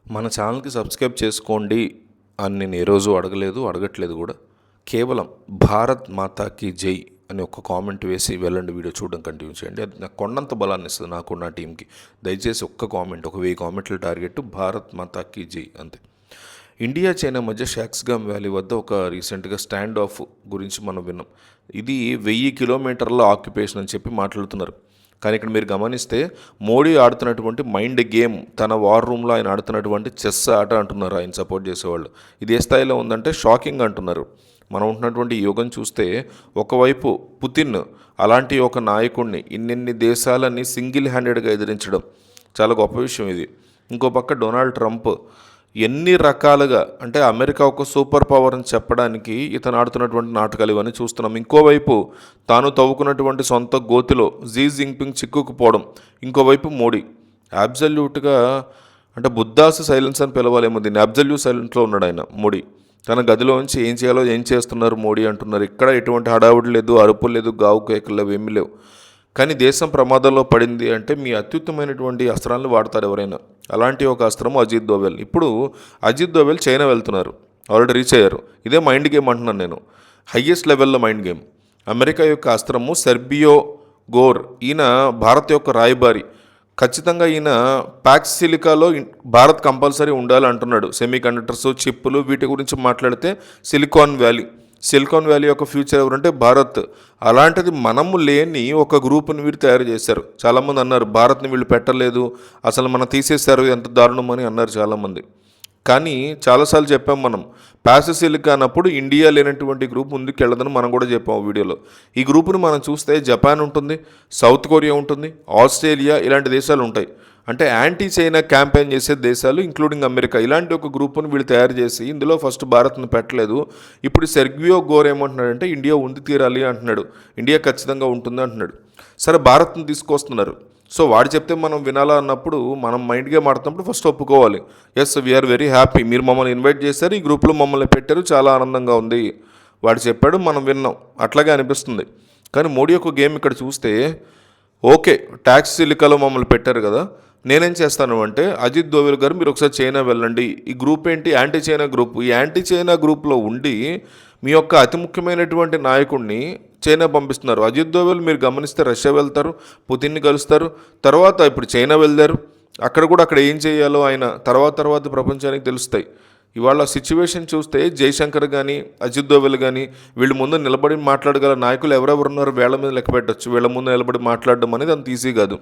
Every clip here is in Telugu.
మన ఛానల్కి సబ్స్క్రైబ్ చేసుకోండి అని నేను ఏ రోజు అడగట్లేదు కూడా. కేవలం భారత్ మాతాకి జై అని ఒక కామెంట్ వేసి వెళ్ళండి, వీడియో చూడడం కంటిన్యూ చేయండి. అది నాకు కొండంత బలాన్ని ఇస్తుంది, నాకు నా టీంకి. దయచేసి ఒక్క కామెంట్, 1000 కామెంట్ల టార్గెట్, భారత్ మాతాకి జై అంతే. ఇండియా చైనా మధ్య షాక్స్గామ్ వ్యాలీ వద్ద ఒక రీసెంట్గా స్టాండ్ ఆఫ్ గురించి మనం విన్నాం. ఇది 1000 కిలోమీటర్ల ఆక్యుపేషన్ అని చెప్పి మాట్లాడుతున్నారు. కానీ ఇక్కడ మీరు గమనిస్తే మోడీ ఆడుతున్నటువంటి మైండ్ గేమ్, తన వార్ రూమ్లో ఆయన ఆడుతున్నటువంటి చెస్ ఆట అంటున్నారు ఆయన సపోర్ట్ చేసేవాళ్ళు. ఇది ఏ స్థాయిలో ఉందంటే షాకింగ్ అంటున్నారు. మనం ఉంటున్నటువంటి యుగం చూస్తే ఒకవైపు పుతిన్ అలాంటి ఒక నాయకుడిని ఇన్ని దేశాలని సింగిల్ హ్యాండెడ్గా ఎదిరించడం చాలా గొప్ప విషయం ఇది. ఇంకో పక్క డొనాల్డ్ ట్రంప్ ఎన్ని రకాలుగా, అంటే అమెరికా ఒక సూపర్ పవర్ అని చెప్పడానికి ఇతను ఆడుతున్నటువంటి నాటకాలు ఇవన్నీ చూస్తున్నాం. ఇంకోవైపు తాను తవ్వుకున్నటువంటి సొంత గోతిలో జీ జింగ్పింగ్ చిక్కుకుపోవడం. ఇంకోవైపు మోడీ అబ్జల్యూట్గా, అంటే బుద్ధాస్ సైలెన్స్ అని పిలవాలేమో దీన్ని, అబ్జల్యూట్ సైలెంట్లో ఉన్నాడు ఆయన. మోడీ తన గదిలోంచి ఏం చేయాలో ఏం చేస్తున్నారు మోడీ అంటున్నారు. ఇక్కడ ఎటువంటి హడావుడి లేదు, అరుపులు లేదు, గావు కేకలు లేవు, ఏమీ లేవు. కానీ దేశం ప్రమాదంలో పడింది అంటే మీ అత్యుత్తమైనటువంటి అస్త్రాలను వాడతారు ఎవరైనా. అలాంటి ఒక అస్త్రము అజిత్ దోవెల్. ఇప్పుడు అజిత్ దోవెల్ చైనా వెళ్తున్నారు, ఆల్రెడీ రీచ్ అయ్యారు. ఇదే మైండ్ గేమ్ అంటున్నాను నేను, హయ్యెస్ట్ లెవెల్లో మైండ్ గేమ్. అమెరికా యొక్క అస్త్రము సెర్బియో గోర్, ఈయన భారత్ యొక్క రాయబారి. ఖచ్చితంగా ఈయన ప్యాక్స్ సిలికాలో భారత్ కంపల్సరీ ఉండాలి అంటున్నాడు. సెమీ కండక్టర్స్, చిప్పులు, వీటి గురించి మాట్లాడితే సిలికాన్ వ్యాలీ యొక్క ఫ్యూచర్ ఎవరంటే భారత్. అలాంటిది మనము లేని ఒక గ్రూప్ని వీరు తయారు చేశారు. చాలామంది అన్నారు భారత్ని వీళ్ళు పెట్టలేదు, అసలు మనం తీసేశారు, ఎంత దారుణం అని అన్నారు చాలామంది. కానీ చాలాసార్లు చెప్పాం మనం, ప్యాసివ్ సిలికా అన్నప్పుడు ఇండియా లేనటువంటి గ్రూప్ ముందుకు వెళ్ళదని మనం కూడా చెప్పాం వీడియోలో. ఈ గ్రూప్ని మనం చూస్తే జపాన్ ఉంటుంది, సౌత్ కొరియా ఉంటుంది, ఆస్ట్రేలియా, ఇలాంటి దేశాలు ఉంటాయి. అంటే యాంటీ చైనా క్యాంపెయిన్ చేసే దేశాలు ఇంక్లూడింగ్ అమెరికా. ఇలాంటి ఒక గ్రూప్ను వీళ్ళు తయారు చేసి ఇందులో ఫస్ట్ భారత్ను పెట్టలేదు. ఇప్పుడు సెర్బియో గోర్ ఏమంటున్నాడంటే ఇండియా ఉంది తీరాలి అంటున్నాడు, ఇండియా ఖచ్చితంగా ఉంటుంది అంటున్నాడు. సరే భారత్ను తీసుకొస్తున్నారు, సో వాడు చెప్తే మనం వినాలా అన్నప్పుడు, మనం మైండ్ గేమ్ ఆడుతున్నప్పుడు ఫస్ట్ ఒప్పుకోవాలి. ఎస్, వీఆర్ వెరీ హ్యాపీ, మీరు మమ్మల్ని ఇన్వైట్ చేశారు, ఈ గ్రూప్లో మమ్మల్ని పెట్టారు, చాలా ఆనందంగా ఉంది. వాడు చెప్పాడు, మనం విన్నాం, అట్లాగే అనిపిస్తుంది. కానీ మోడీ యొక్క గేమ్ ఇక్కడ చూస్తే, ఓకే ట్యాక్స్ సిలికాలో మమ్మల్ని పెట్టారు కదా, నేనేం చేస్తాను అంటే అజిత్ దోవెల్ గారు మీరు ఒకసారి చైనా వెళ్ళండి. ఈ గ్రూప్ ఏంటి, యాంటీ చైనా గ్రూప్. ఈ యాంటీ చైనా గ్రూప్లో ఉండి మీ యొక్క అతి ముఖ్యమైనటువంటి నాయకుడిని చైనా పంపిస్తున్నారు. అజిత్ దోవెల్ మీరు గమనిస్తే రష్యా వెళ్తారు, పుతిన్ని కలుస్తారు, తర్వాత ఇప్పుడు చైనా వెళ్తారు. అక్కడ ఏం చేయాలో ఆయన తర్వాత ప్రపంచానికి తెలుస్తాయి. ఇవాళ సిచ్యువేషన్ చూస్తే జైశంకర్ కానీ అజిత్ దోవెల్ కానీ వీళ్ళ ముందు నిలబడి మాట్లాడగల నాయకులు ఎవరెవరు ఉన్నారు వేళ్ల మీద లెక్క పెట్టచ్చు. వీళ్ళ ముందు నిలబడి మాట్లాడడం అనేది అంత ఈజీ కాదు.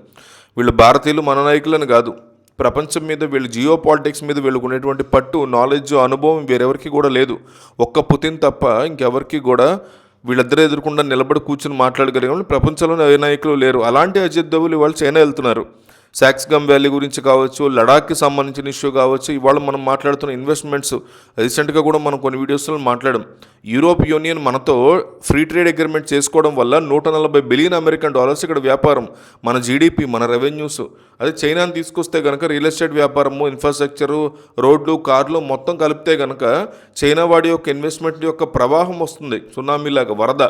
వీళ్ళు భారతీయులు మన నాయకులని కాదు, ప్రపంచం మీద వీళ్ళు జియో పాలిటిక్స్ మీద వీళ్ళకు ఉన్నటువంటి పట్టు, నాలెడ్జ్, అనుభవం వేరెవరికి కూడా లేదు. ఒక్క పుతిన్ తప్ప ఇంకెవరికి కూడా వీళ్ళిద్దరూ ఎదుర్కొండా నిలబడి కూర్చొని మాట్లాడగలిగే ప్రపంచంలోనే ఏ నాయకులు లేరు. అలాంటి అజిత్ దోవెల్ ఇవాళ చైనా వెళ్తున్నారు. షాక్స్గామ్ వ్యాలీ గురించి కావచ్చు, లడాఖ్కి సంబంధించిన ఇష్యూ కావచ్చు, ఇవాళ మనం మాట్లాడుతున్న ఇన్వెస్ట్మెంట్స్, రీసెంట్గా కూడా మనం కొన్ని వీడియోస్లో మాట్లాడాం. యూరోప్ యూనియన్ మనతో ఫ్రీ ట్రేడ్ అగ్రిమెంట్ చేసుకోవడం వల్ల $140 బిలియన్ ఇక్కడ వ్యాపారం, మన జీడిపి, మన రెవెన్యూస్. అదే చైనాని తీసుకొస్తే కనుక రియల్ ఎస్టేట్ వ్యాపారము, ఇన్ఫ్రాస్ట్రక్చరు, రోడ్లు, కార్లు మొత్తం కలిపితే కనుక చైనా వాడి యొక్క ఇన్వెస్ట్మెంట్ యొక్క ప్రవాహం వస్తుంది, సునామీలాగా వరద.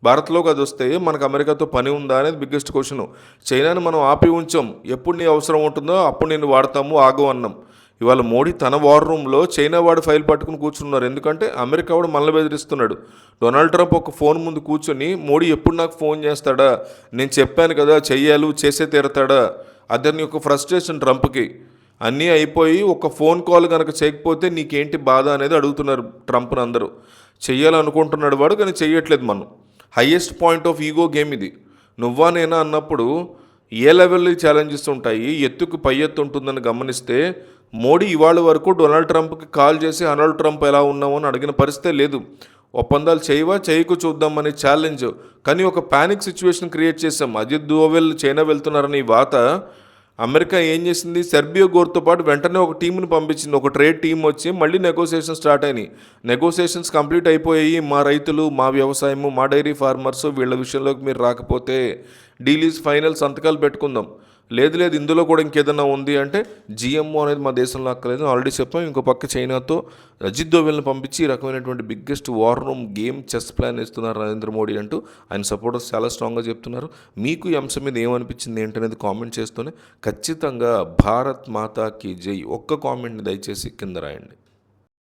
భారత్లోకి అది వస్తే మనకు అమెరికాతో పని ఉందా అనేది బిగ్గెస్ట్ క్వశ్చన్. చైనాని మనం ఆపి ఉంచాం, ఎప్పుడు నీ అవసరం ఉంటుందో అప్పుడు నేను వాడతాము, ఆగు అన్నాం. ఇవాళ మోడీ తన వార్ రూమ్లో చైనా వాడు ఫైల్ పట్టుకుని కూర్చున్నారు. ఎందుకంటే అమెరికా వాడు మనల్ని బెదిరిస్తున్నాడు. డొనాల్డ్ ట్రంప్ ఒక ఫోన్ ముందు కూర్చొని మోడీ ఎప్పుడు నాకు ఫోన్ చేస్తాడా, నేను చెప్పాను కదా చెయ్యాలి, చేసే తీరతాడా, అతని యొక్క ఫ్రస్ట్రేషన్ ట్రంప్కి. అన్నీ అయిపోయి ఒక ఫోన్ కాల్ కనుక చేయకపోతే నీకేంటి బాధ అనేది అడుగుతున్నారు ట్రంప్ని అందరూ. చెయ్యాలనుకుంటున్నాడు వాడు, కానీ చెయ్యట్లేదు. మనం highest point of ego game ఇది. నువ్వా నేనా అన్నప్పుడు ఏ లెవెల్లో ఛాలెంజెస్ ఉంటాయి, ఎత్తుకు పై ఎత్తు ఉంటుందని గమనిస్తే మోడీ ఇవాళ వరకు డొనాల్డ్ ట్రంప్కి కాల్ చేసి డొనాల్డ్ ట్రంప్ ఎలా ఉన్నామో అని అడిగిన పరిస్థితే లేదు. ఒప్పందాలు చేయకు చూద్దాం అనే ఛాలెంజ్. కానీ ఒక ప్యానిక్ సిచ్యువేషన్ క్రియేట్ చేసాం. అజిత్ దోవెల్ చైనా వెళ్తున్నారని వాత అమెరికా ఏం చేసింది, సెర్బియో గోర్తో పాటు వెంటనే ఒక టీంని పంపించింది. ఒక ట్రేడ్ టీం వచ్చి మళ్ళీ నెగోసియేషన్స్ స్టార్ట్ అయినాయి. నెగోసియేషన్స్ కంప్లీట్ అయిపోయాయి. మా రైతులు, మా వ్యవసాయము, మా డైరీ ఫార్మర్స్ వీళ్ళ విషయంలోకి మీరు రాకపోతే డీల్ ఈజ్ ఫైనల్, సంతకాలు పెట్టుకుందాం. లేదు లేదు ఇందులో కూడా ఇంకేదైనా ఉంది అంటే జిఎంఓ అనేది మా దేశంలో అక్కర్లేదు ఆల్రెడీ చెప్పాం. ఇంకో పక్క చైనాతో అజిత్ దోవెల్ని పంపించి ఈ రకమైనటువంటి biggest war room game chess plan ఇస్తున్నారు నరేంద్ర మోడీ అంటూ ఆయన సపోర్టర్స్ చాలా స్ట్రాంగ్గా చెప్తున్నారు. మీకు ఈ అంశం మీద ఏమనిపించింది ఏంటనేది కామెంట్ చేస్తూనే ఖచ్చితంగా భారత్ మాతాకి జై ఒక్క కామెంట్ని దయచేసి కింద రాయండి.